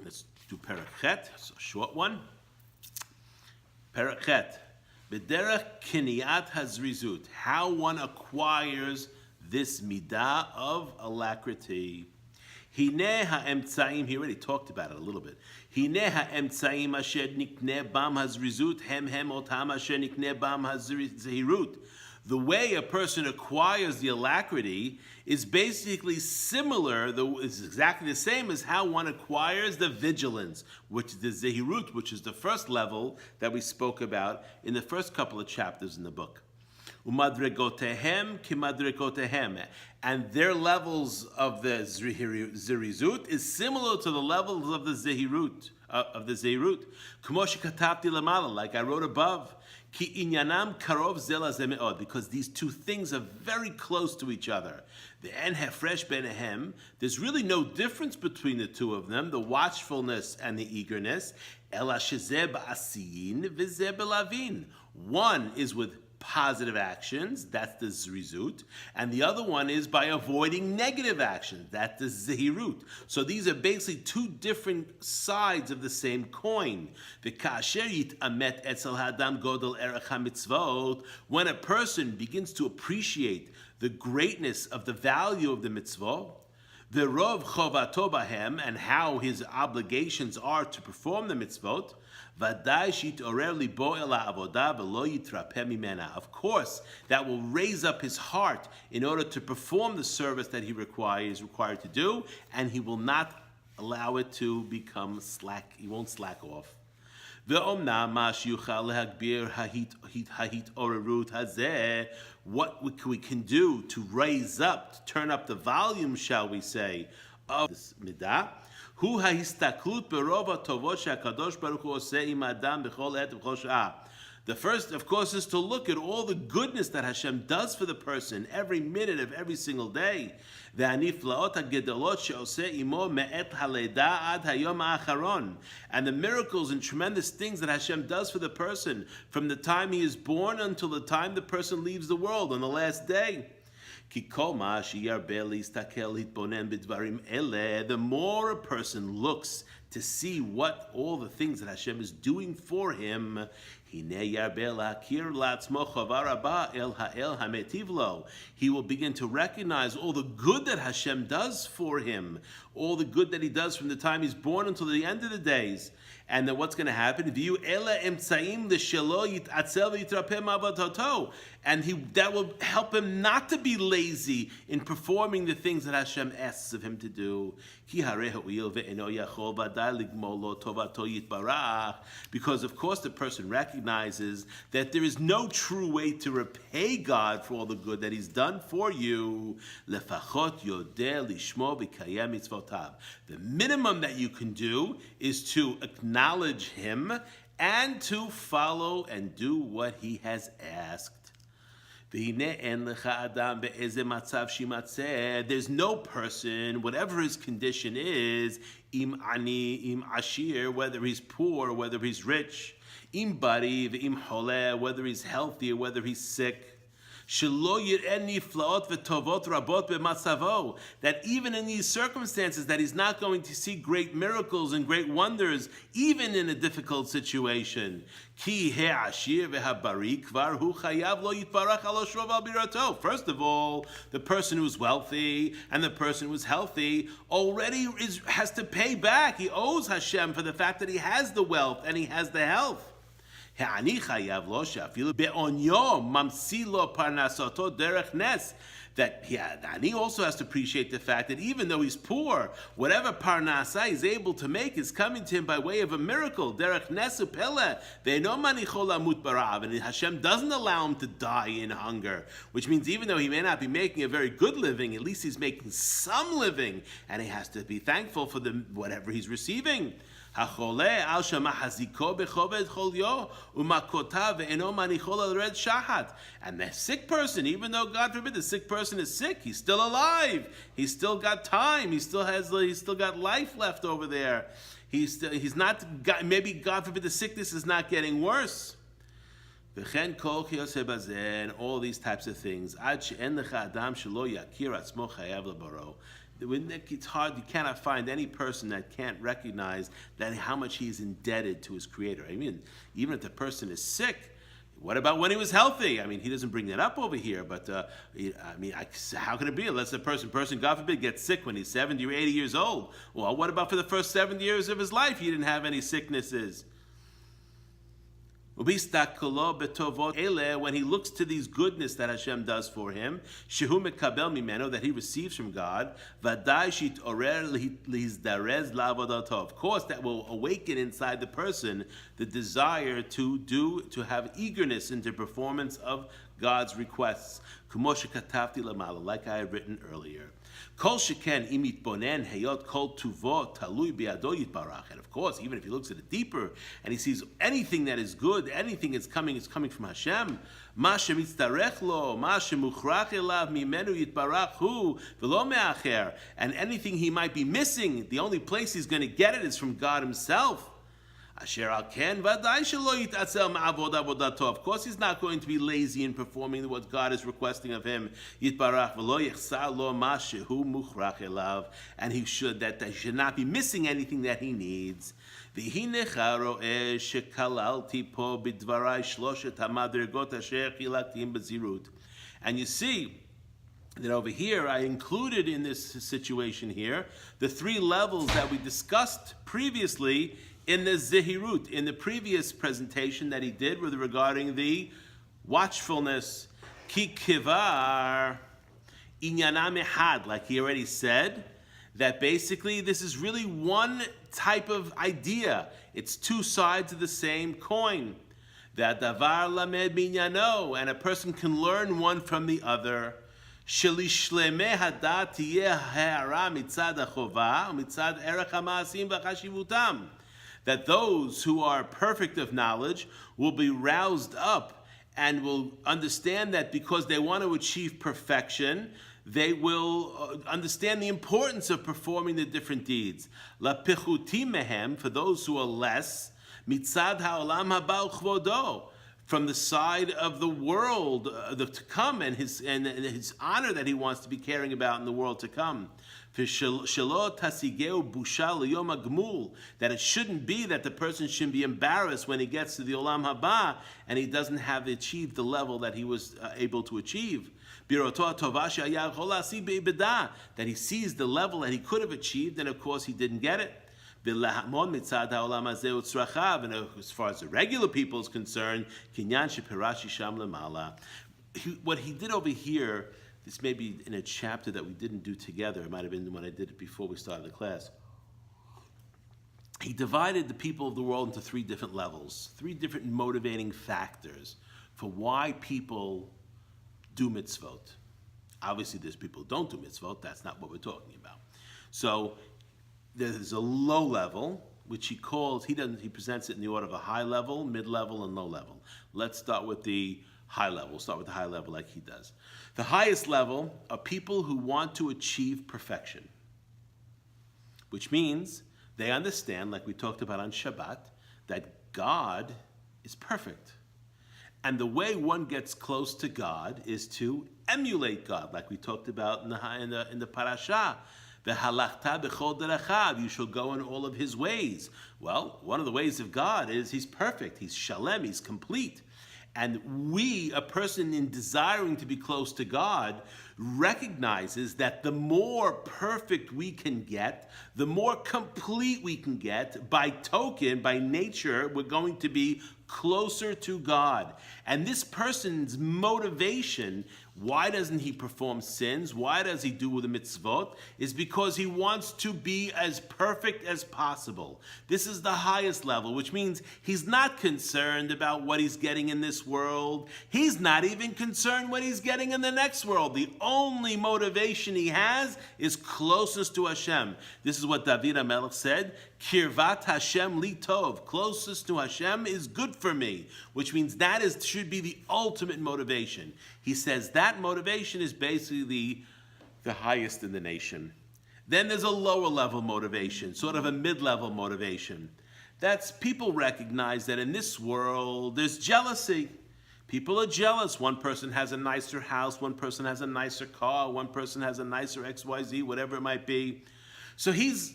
Let's do Perek Chet, it's a short one. Perek Chet. B'derech kiniyat hazrizut, how one acquires this midah of alacrity. Hine ha'emtzaim, he already talked about it a little bit. Hine ha'emtzaim asher nikne bam hazrizut, hem otam asher nikne bam hazirut. The way a person acquires the alacrity is basically similar, is exactly the same as how one acquires the vigilance, which is the zehirut, which is the first level that we spoke about in the first couple of chapters in the book. Umadregotehem kimadregotehem, and their levels of the zirizut is similar to the levels of the zehirut, like I wrote above. Ki inyanam karov zela zemeod, because these two things are very close to each other. The en hefresh benehem, there's really no difference between the two of them, the watchfulness and the eagerness. Ela shezeh ba'asiyin v'zeh belavin. One is with positive actions, that's the zrizut, and the other one is by avoiding negative actions, that's the zehirut. So these are basically two different sides of the same coin. When a person begins to appreciate the greatness of the value of the mitzvah, the rov chovato bahem, and how his obligations are to perform the mitzvot, of course, that will raise up his heart in order to perform the service that he is required to do, and he will not allow it to become slack. He won't slack off. What we can do to raise up, to turn up the volume, shall we say, of this midah, the first, of course, is to look at all the goodness that Hashem does for the person every minute of every single day. And the miracles and tremendous things that Hashem does for the person from the time he is born until the time the person leaves the world on the last day. The more a person looks to see what all the things that Hashem is doing for him, he will begin to recognize all the good that Hashem does for him, all the good that he does from the time he's born until the end of the days. And then what's going to happen? And that will help him not to be lazy in performing the things that Hashem asks of him to do. Because of course the person recognizes that there is no true way to repay God for all the good that he's done for you. The minimum that you can do is to acknowledge him and to follow and do what he has asked. There's no person, whatever his condition is, im ani, im ashir, whether he's poor, whether he's rich, im bari, im holeh, whether he's healthy or whether he's sick, that even in these circumstances that he's not going to see great miracles and great wonders, even in a difficult situation. First of all, the person who's wealthy and the person who's healthy already has to pay back. He owes Hashem for the fact that he has the wealth and he has the health. That he also has to appreciate the fact that even though he's poor, whatever parnasa he's able to make is coming to him by way of a miracle. Derech nesu pele, and Hashem doesn't allow him to die in hunger, which means even though he may not be making a very good living, at least he's making some living, and he has to be thankful for whatever he's receiving. And the sick person, even though God forbid the sick person is sick, he's still alive. He's still got time. He's still got life left over there. He's not. Maybe God forbid the sickness is not getting worse. V'chen kol chiyoseh bazeh, and all these types of things. Ad she'en lecha adam shelo yakir atzmo chayav lebaro. It's hard, you cannot find any person that can't recognize that how much he is indebted to his creator. I mean, even if the person is sick, what about when he was healthy? I mean, he doesn't bring that up over here, but how can it be unless the person, God forbid, gets sick when he's 70 or 80 years old? Well, what about for the first 7 years of his life? He didn't have any sicknesses. When he looks to these goodness that Hashem does for him, that he receives from God, of course, that will awaken inside the person the desire to have eagerness into performance of God's requests, like I had written earlier. And of course, even if he looks at it deeper and he sees anything that is good, anything is coming from Hashem. And anything he might be missing, the only place he's going to get it is from God himself. Of course, he's not going to be lazy in performing what God is requesting of him. And he should not be missing anything that he needs. And you see that over here, I included in this situation here the 3 levels that we discussed previously in the Zehirut, in the previous presentation that he did regarding the watchfulness. Ki kivar inyana mehad, like he already said, that basically this is really one type of idea. It's 2 sides of the same coin. That davar lamed minyano, and a person can learn one from the other. Shelishlemeh hadat tiyeh ha'ara mitzad hachova u'mitzad erech ha'maasim v'chashivutam. That those who are perfect of knowledge will be roused up and will understand that because they want to achieve perfection, they will understand the importance of performing the different deeds. La pichutim mehem, for those who are less, mitzad ha'olam haba u'chvodo, from the side of the world to come and his honor that he wants to be caring about in the world to come. That it shouldn't be that the person shouldn't be embarrassed when he gets to the Olam Haba and he doesn't have achieved the level that he was able to achieve. That he sees the level that he could have achieved, and of course he didn't get it. And as far as the regular people is concerned, what he did over here, this may be in a chapter that we didn't do together. It might have been when I did it before we started the class. He divided the people of the world into 3 different levels, 3 different motivating factors for why people do mitzvot. Obviously, there's people who don't do mitzvot. That's not what we're talking about. So there's a low level, which he presents it in the order of a high level, mid-level, and low level. Let's start with the high level. We'll start with the high level like he does. The highest level are people who want to achieve perfection, which means they understand, like we talked about on Shabbat, that God is perfect. And the way one gets close to God is to emulate God, like we talked about in the parasha. You shall go in all of his ways. Well, one of the ways of God is he's perfect, he's shalem, he's complete. And a person in desiring to be close to God, recognizes that the more perfect we can get, the more complete we can get, by nature, we're going to be closer to God. And this person's motivation, why doesn't he perform sins? Why does he do the mitzvot? Is because he wants to be as perfect as possible. This is the highest level, which means he's not concerned about what he's getting in this world. He's not even concerned what he's getting in the next world. The only motivation he has is closeness to Hashem. This is what David HaMelech said, Kirvat Hashem li tov. Closest to Hashem is good for me, which means that should be the ultimate motivation. He says that motivation is basically the highest in the nation. Then there's a lower level motivation, sort of a mid-level motivation. That's people recognize that in this world there's jealousy. People are jealous. One person has a nicer house, one person has a nicer car, one person has a nicer XYZ, whatever it might be. So he's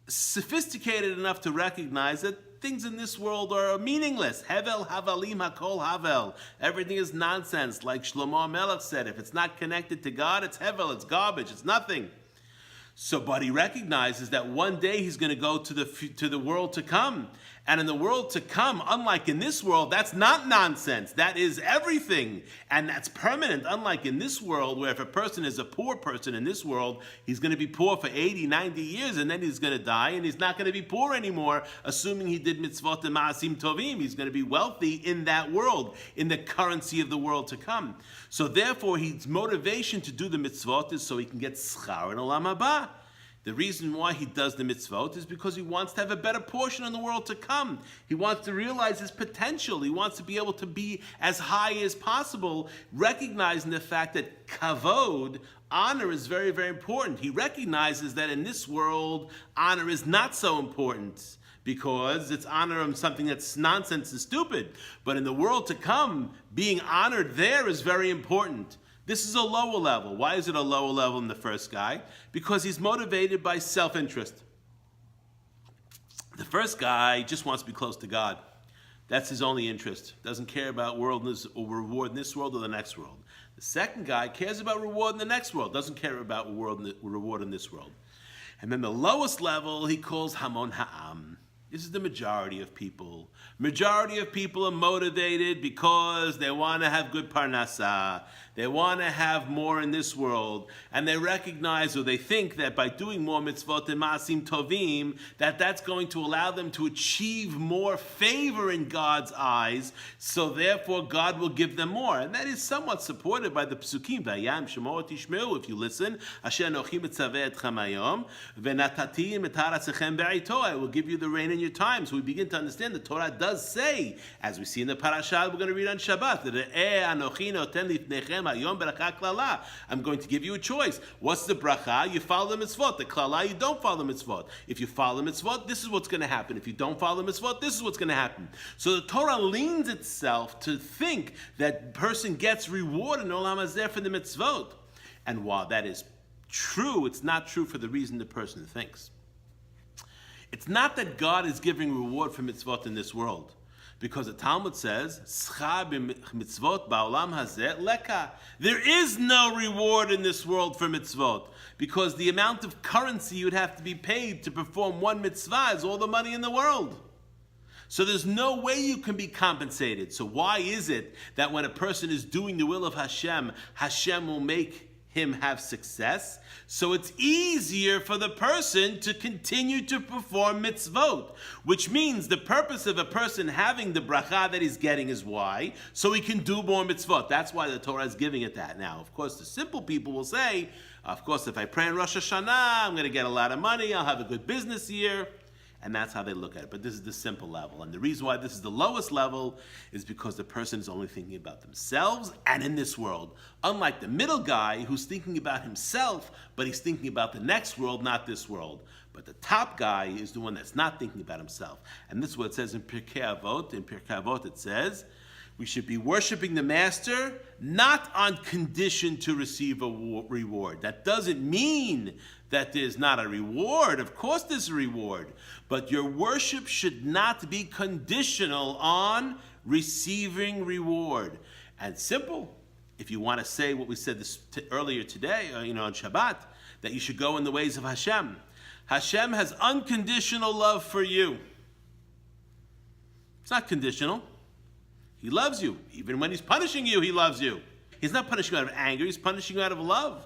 sophisticated enough to recognize that things in this world are meaningless. Hevel havalim hakol havel. Everything is nonsense. Like Shlomo Melech said, if it's not connected to God, it's hevel, it's garbage, it's nothing. So, but he recognizes that one day he's going to go to the world to come. And in the world to come, unlike in this world, that's not nonsense. That is everything. And that's permanent. Unlike in this world, where if a person is a poor person in this world, he's going to be poor for 80, 90 years, and then he's going to die, and he's not going to be poor anymore, assuming he did mitzvot and ma'asim tovim. He's going to be wealthy in that world, in the currency of the world to come. So therefore, his motivation to do the mitzvot is so he can get schar in olam haba. The reason why he does the mitzvot is because he wants to have a better portion in the world to come. He wants to realize his potential. He wants to be able to be as high as possible, recognizing the fact that kavod, honor, is very, very important. He recognizes that in this world, honor is not so important, because it's honor of something that's nonsense and stupid. But in the world to come, being honored there is very important. This is a lower level. Why is it a lower level than the first guy? Because he's motivated by self-interest. The first guy just wants to be close to God. That's his only interest. Doesn't care about reward in this world or the next world. The second guy cares about reward in the next world. Doesn't care about reward in this world. And then the lowest level he calls Hamon Ha'am. This is the majority of people. Majority of people are motivated because they want to have good parnasa. They want to have more in this world. And they recognize, or they think, that by doing more mitzvot and ma'asim tovim, that's going to allow them to achieve more favor in God's eyes. So therefore, God will give them more. And that is somewhat supported by the psukim. Vayam shemo tishmeu, if you listen. Asher anochi mitzaveh etchem hayom, v'natati et ha'aratzechem be'ito. I will give you the rain in your time. So we begin to understand the Torah does say, as we see in the parasha we're going to read on Shabbat, that I'm going to give you a choice. What's the bracha? You follow the mitzvot. The klala, you don't follow the mitzvot. If you follow the mitzvot, this is what's going to happen. If you don't follow the mitzvot, this is what's going to happen. So the Torah leans itself to think that person gets reward in olam hazeh for the mitzvot. And while that is true, it's not true for the reason the person thinks. It's not that God is giving reward for mitzvot in this world, because the Talmud says, "Schar b'mitzvot ba'olam hazeh leka." There is no reward in this world for mitzvot, because the amount of currency you would have to be paid to perform one mitzvah is all the money in the world. So there's no way you can be compensated. So why is it that when a person is doing the will of Hashem, Hashem will make him have success? So it's easier for the person to continue to perform mitzvot, which means the purpose of a person having the bracha that he's getting is why? So he can do more mitzvot. That's why the Torah is giving it that. Now, of course, the simple people will say, of course, if I pray in Rosh Hashanah, I'm going to get a lot of money, I'll have a good business year. And that's how they look at it. But this is the simple level. And the reason why this is the lowest level is because the person is only thinking about themselves and in this world. Unlike the middle guy who's thinking about himself, but he's thinking about the next world, not this world. But the top guy is the one that's not thinking about himself. And this is what it says in Pirkei Avot. In Pirkei Avot it says, we should be worshiping the master, not on condition to receive a reward. That doesn't mean that there's not a reward. Of course there's a reward. But your worship should not be conditional on receiving reward. And simple, if you want to say what we said earlier today, on Shabbat, that you should go in the ways of Hashem. Hashem has unconditional love for you. It's not conditional. He loves you. Even when he's punishing you, he loves you. He's not punishing you out of anger, he's punishing you out of love.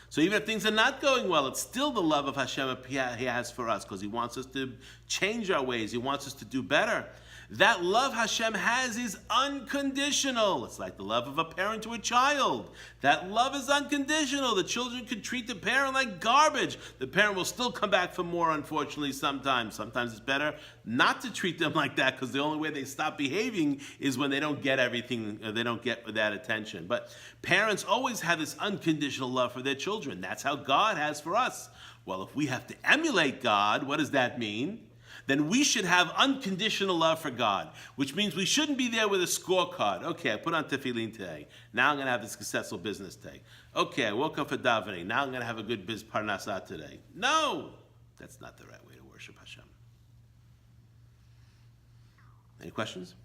So even if things are not going well, it's still the love of Hashem he has for us, because he wants us to change our ways. He wants us to do better. That love Hashem has is unconditional. It's like the love of a parent to a child. That love is unconditional. The children can treat the parent like garbage. The parent will still come back for more, unfortunately, sometimes. Sometimes it's better not to treat them like that, because the only way they stop behaving is when they don't get everything, they don't get that attention. But parents always have this unconditional love for their children. That's how God has for us. Well, if we have to emulate God, what does that mean? then we should have unconditional love for God, which means we shouldn't be there with a scorecard. Okay, I put on tefillin today. Now I'm going to have a successful business day. Okay, I woke up for davening. Now I'm going to have a good biz parnasah today. No, that's not the right way to worship Hashem. Any questions?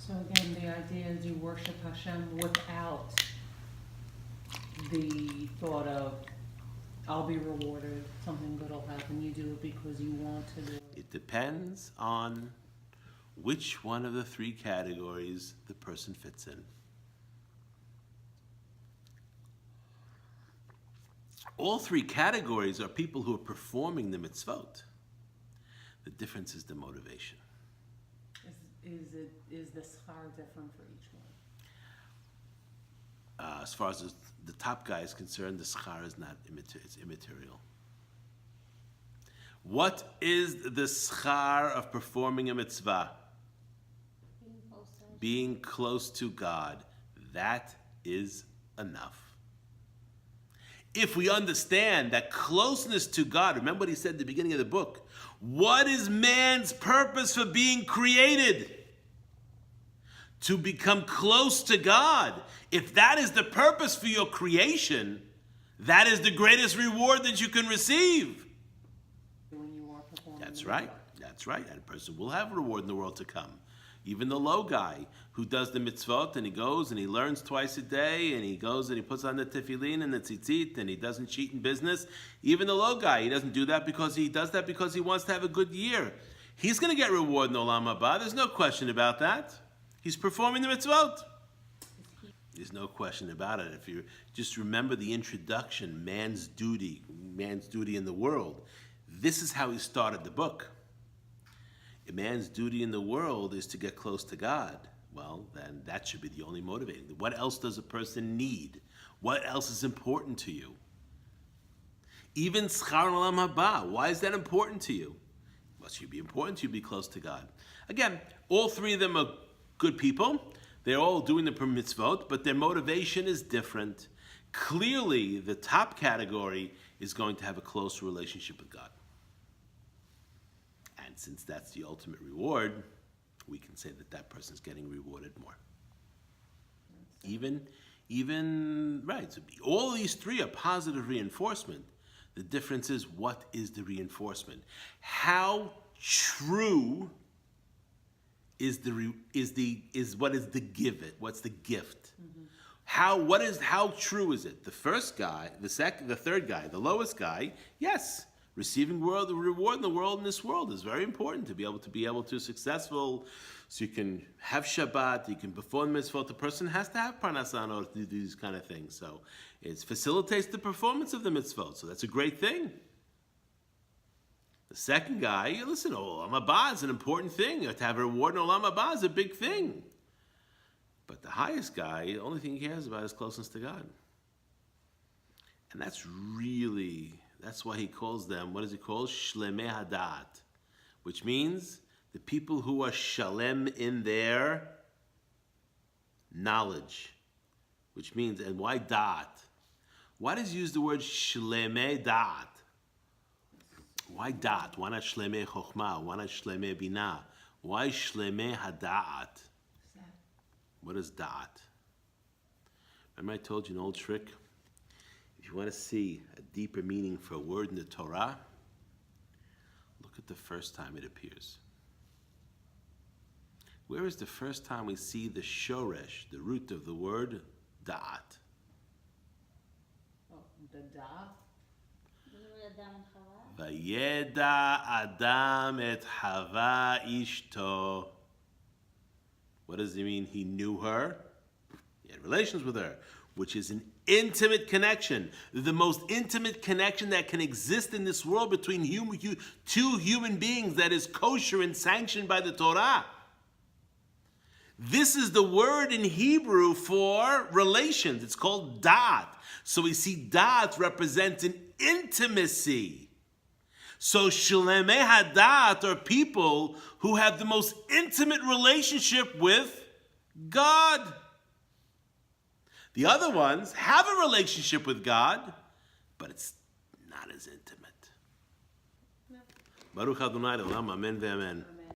So again, the idea is you worship Hashem without the thought of, I'll be rewarded, something good will happen. You do it because you want to do it. It depends on which one of the three categories the person fits in. All three categories are people who are performing the mitzvot. The difference is the motivation. Is the schar different for each one? As far as the top guy is concerned, the schar is not it's immaterial. What is the schar of performing a mitzvah? Being close to God. That is enough. If we understand that closeness to God, remember what he said at the beginning of the book, what is man's purpose for being created? To become close to God. If that is the purpose for your creation, that is the greatest reward that you can receive. When you are performing. That's right. That's right. And a person will have a reward in the world to come. Even the low guy who does the mitzvot and he goes and he learns twice a day and he goes and he puts on the tefillin and the tzitzit and he doesn't cheat in business. Even the low guy, he doesn't do that because he does that because he wants to have a good year. He's going to get reward in Olam Haba. There's no question about that. He's performing the mitzvot. There's no question about it. If you just remember the introduction, man's duty in the world. This is how he started the book. A man's duty in the world is to get close to God. Well, then that should be the only motivating. What else does a person need? What else is important to you? Even schar olam haba. Why is that important to you? Well, it should be important to you to be close to God. Again, all three of them are good people. They're all doing the mitzvot, but their motivation is different. Clearly, the top category is going to have a close relationship with God. And since that's the ultimate reward, we can say that that person's getting rewarded more. Even right. So all these three are positive reinforcement. The difference is, what is the reinforcement? How true is what is the give it? What's the gift? Mm-hmm. How true is it? The first guy, the third guy, the lowest guy, yes. Receiving the reward in the world, in this world, is very important to be able to successful. So you can have Shabbat, you can perform mitzvot. The person has to have parnasah in order to do these kind of things. So it facilitates the performance of the mitzvot. So that's a great thing. The second guy, listen, Olam Haba is an important thing. To have a reward in Olam Haba is a big thing. But the highest guy, the only thing he cares about is closeness to God. And that's why he calls them, what does he call? Shlemei Hadat, which means the people who are shalem in their knowledge, which means, and why dat? Why does he use the word shlemei dat? Why dat? Why not shlemei chokhmah? Why not shlemei binah? Why shlemei hadat? What is dat? Remember I told you an old trick? If you want to see a deeper meaning for a word in the Torah, look at the first time it appears. Where is the first time we see the shoresh, the root of the word da'at? Oh, the da? Vayeda Adam et Hava ishto. What does it mean? He knew her. He had relations with her, which is an intimate connection. The most intimate connection that can exist in this world between two human beings that is kosher and sanctioned by the Torah. This is the word in Hebrew for relations. It's called da'at. So we see da'at represents an intimacy. So shlemei hadat are people who have the most intimate relationship with God. The other ones have a relationship with God, but it's not as intimate. Baruch Adonai Olam, Amen ve'amen.